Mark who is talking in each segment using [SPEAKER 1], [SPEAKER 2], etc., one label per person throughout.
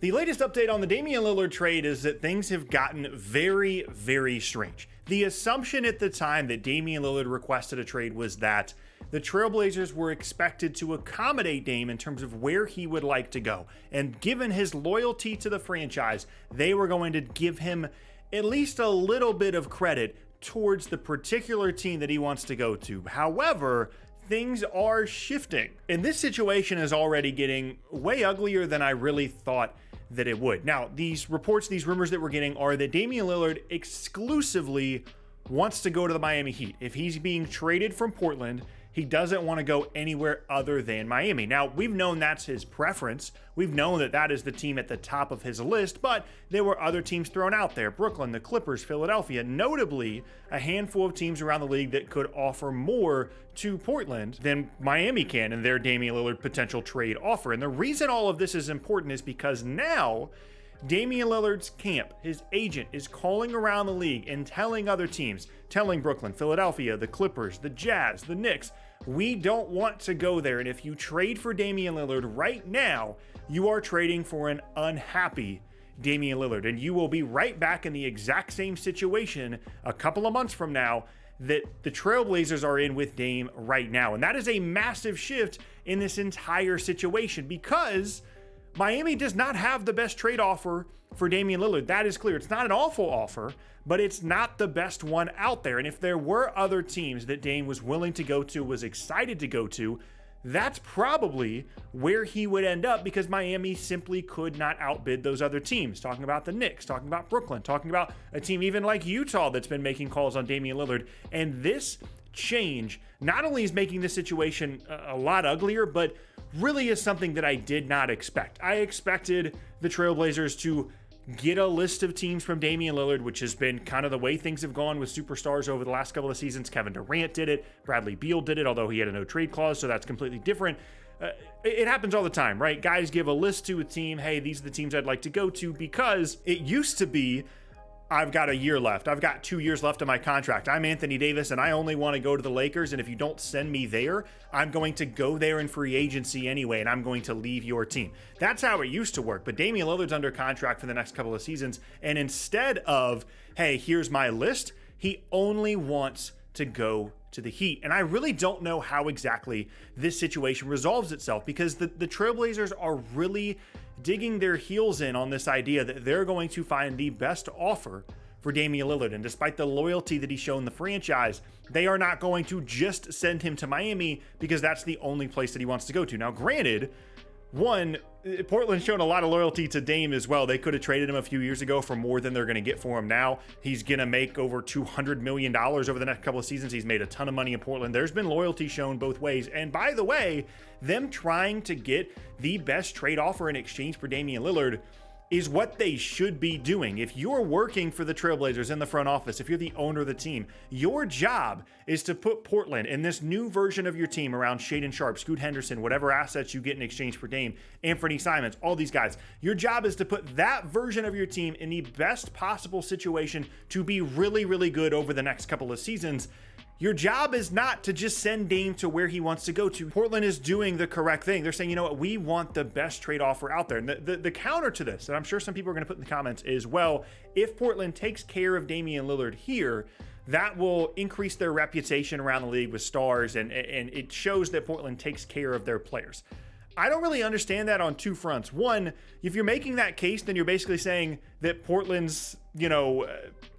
[SPEAKER 1] The latest update on the Damian Lillard trade is that things have gotten very, very strange. The assumption at the time that Damian Lillard requested a trade was that the Trailblazers were expected to accommodate Dame in terms of where he would like to go. And given his loyalty to the franchise, they were going to give him at least a little bit of credit towards the particular team that he wants to go to. However, things are shifting. And this situation is already getting way uglier than I really thought that it would. Now, these reports, these rumors that we're getting are that Damian Lillard exclusively wants to go to the Miami Heat. If he's being traded from Portland, he doesn't want to go anywhere other than Miami. Now, we've known that's his preference. We've known that that is the team at the top of his list, but there were other teams thrown out there. Brooklyn, the Clippers, Philadelphia, notably a handful of teams around the league that could offer more to Portland than Miami can in their Damian Lillard potential trade offer. And the reason all of this is important is because now Damian Lillard's camp, his agent, is calling around the league and telling other teams, telling Brooklyn, Philadelphia, the Clippers, the Jazz, the Knicks, we don't want to go there. And if you trade for Damian Lillard right now, you are trading for an unhappy Damian Lillard. And you will be right back in the exact same situation a couple of months from now that the Trailblazers are in with Dame right now. And that is a massive shift in this entire situation because Miami does not have the best trade offer for Damian Lillard. That is clear. It's not an awful offer, but it's not the best one out there. And if there were other teams that Dame was willing to go to, was excited to go to, that's probably where he would end up because Miami simply could not outbid those other teams. Talking about the Knicks, talking about Brooklyn, talking about a team even like Utah that's been making calls on Damian Lillard. And this change not only is making this situation a lot uglier, but really is something that I did not expect. I expected the Trailblazers to get a list of teams from Damian Lillard, which has been kind of the way things have gone with superstars over the last couple of seasons. Kevin Durant did it. Bradley Beal did it, although he had a no trade clause, so that's completely different. It happens all the time, right? Guys give a list to a team. Hey, these are the teams I'd like to go to because it used to be I've got a year left. I've got 2 years left of my contract. I'm Anthony Davis and I only want to go to the Lakers. And if you don't send me there, I'm going to go there in free agency anyway. And I'm going to leave your team. That's how it used to work. But Damian Lillard's under contract for the next couple of seasons. And instead of, hey, here's my list, he only wants to go to the Heat. And I really don't know how exactly this situation resolves itself because the Trailblazers are really digging their heels in on this idea that they're going to find the best offer for Damian Lillard. And despite the loyalty that he's shown the franchise, they are not going to just send him to Miami because that's the only place that he wants to go to. Now, granted, Portland's shown a lot of loyalty to Dame as well. They could have traded him a few years ago for more than they're going to get for him now. He's going to make over $200 million over the next couple of seasons. He's made a ton of money in Portland. There's been loyalty shown both ways. And by the way, them trying to get the best trade offer in exchange for Damian Lillard is what they should be doing. If you're working for the Trailblazers in the front office, if you're the owner of the team, your job is to put Portland in this new version of your team around Shaedon Sharpe, Scoot Henderson, whatever assets you get in exchange for Dame, Anthony Simons, all these guys. Your job is to put that version of your team in the best possible situation to be really, really good over the next couple of seasons. Your job is not to just send Dame to where he wants to go to. Portland is doing the correct thing. They're saying, you know what, we want the best trade offer out there. And the counter to this, and I'm sure some people are going to put in the comments, is, well, if Portland takes care of Damian Lillard here, that will increase their reputation around the league with stars, and it shows that Portland takes care of their players. I don't really understand that on two fronts. One, if you're making that case, then you're basically saying that Portland's,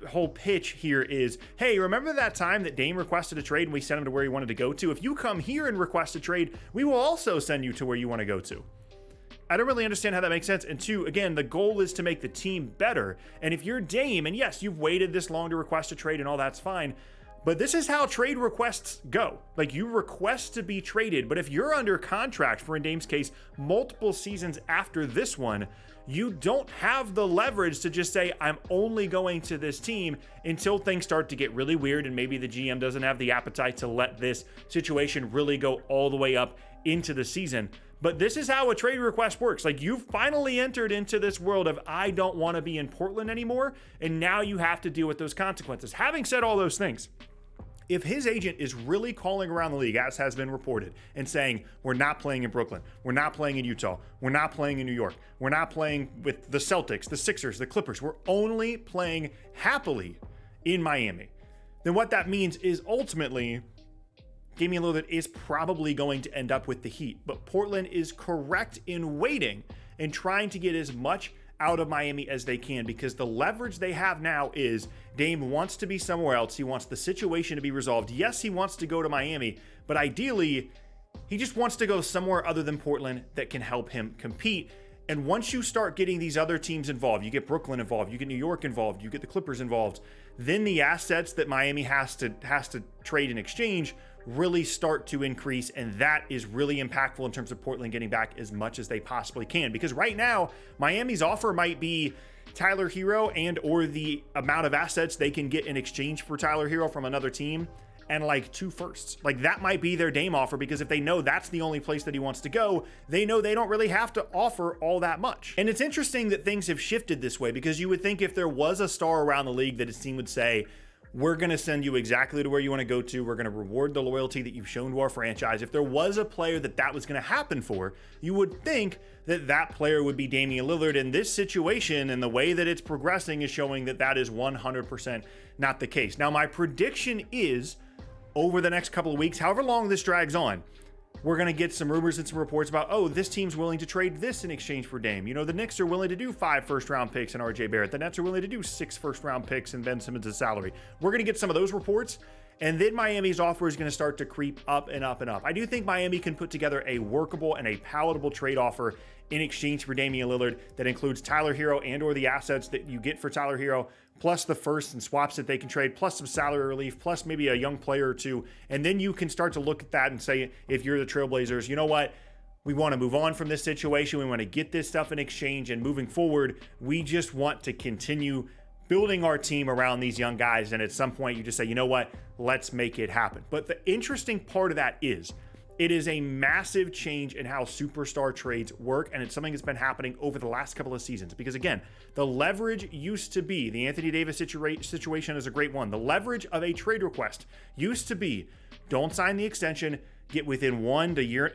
[SPEAKER 1] whole pitch here is, hey, remember that time that Dame requested a trade and we sent him to where he wanted to go to? If you come here and request a trade, we will also send you to where you want to go to. I don't really understand how that makes sense. And two, again, the goal is to make the team better. And if you're Dame, and yes, you've waited this long to request a trade and all that's fine, but this is how trade requests go. Like, you request to be traded, but if you're under contract, for in Dame's case, multiple seasons after this one, you don't have the leverage to just say, I'm only going to this team until things start to get really weird and maybe the GM doesn't have the appetite to let this situation really go all the way up into the season. But this is how a trade request works. Like, you've finally entered into this world of, I don't want to be in Portland anymore, and now you have to deal with those consequences. Having said all those things, If his agent is really calling around the league, as has been reported, and saying, we're not playing in Brooklyn, we're not playing in Utah, we're not playing in New York, we're not playing with the Celtics, the Sixers, the Clippers, we're only playing happily in Miami, then what that means is ultimately Damian Lillard is probably going to end up with the Heat. But Portland is correct in waiting and trying to get as much out of Miami as they can, because the leverage they have now is Dame wants to be somewhere else. He wants the situation to be resolved. Yes, he wants to go to Miami, but ideally, he just wants to go somewhere other than Portland that can help him compete. And once you start getting these other teams involved, you get Brooklyn involved, you get New York involved, you get the Clippers involved, then the assets that Miami has to trade in exchange really start to increase, and that is really impactful in terms of Portland getting back as much as they possibly can. Because right now, Miami's offer might be Tyler Hero and or the amount of assets they can get in exchange for Tyler Hero from another team, and like 2 firsts. Like that might be their Dame offer, because if they know that's the only place that he wants to go, they know they don't really have to offer all that much. And it's interesting that things have shifted this way, because you would think if there was a star around the league that his team would say, we're going to send you exactly to where you want to go to. We're going to reward the loyalty that you've shown to our franchise. If there was a player that was going to happen for, you would think that that player would be Damian Lillard. In this situation, and the way that it's progressing is showing that that is 100% not the case. Now, my prediction is over the next couple of weeks, however long this drags on, we're going to get some rumors and some reports about, oh, this team's willing to trade this in exchange for Dame. You know, the Knicks are willing to do 5 first-round picks and RJ Barrett. The Nets are willing to do 6 first-round picks and Ben Simmons' salary. We're going to get some of those reports, and then Miami's offer is going to start to creep up and up and up. I do think Miami can put together a workable and a palatable trade offer in exchange for Damian Lillard that includes Tyler Hero and or the assets that you get for Tyler Hero, plus the first and swaps that they can trade, plus some salary relief, plus maybe a young player or two. And then you can start to look at that and say, if you're the Trailblazers, you know what? We want to move on from this situation. We want to get this stuff in exchange, and moving forward, we just want to continue building our team around these young guys. And at some point you just say, you know what? Let's make it happen. But the interesting part of that is it is a massive change in how superstar trades work, and it's something that's been happening over the last couple of seasons. Because again, the leverage used to be, the Anthony Davis situation is a great one. The leverage of a trade request used to be, don't sign the extension, get within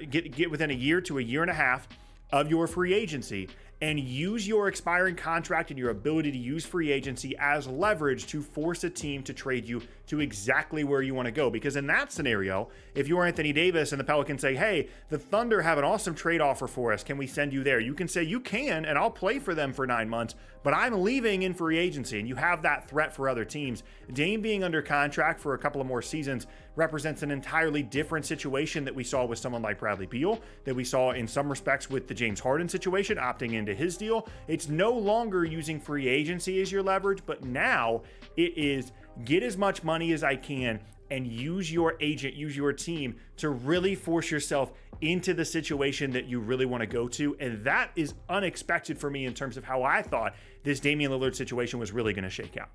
[SPEAKER 1] get within a year to a year and a half of your free agency, and use your expiring contract and your ability to use free agency as leverage to force a team to trade you to exactly where you want to go. Because in that scenario, if you're Anthony Davis and the Pelicans say, hey, the Thunder have an awesome trade offer for us, can we send you there? You can say, you can, and I'll play for them for 9 months, but I'm leaving in free agency, and you have that threat for other teams. Dame being under contract for a couple of more seasons represents an entirely different situation that we saw with someone like Bradley Beal, that we saw in some respects with the James Harden situation, opting into his deal. It's no longer using free agency as your leverage, but now it is get as much money as I can and use your agent, use your team to really force yourself into the situation that you really want to go to. And that is unexpected for me in terms of how I thought this Damian Lillard situation was really going to shake out.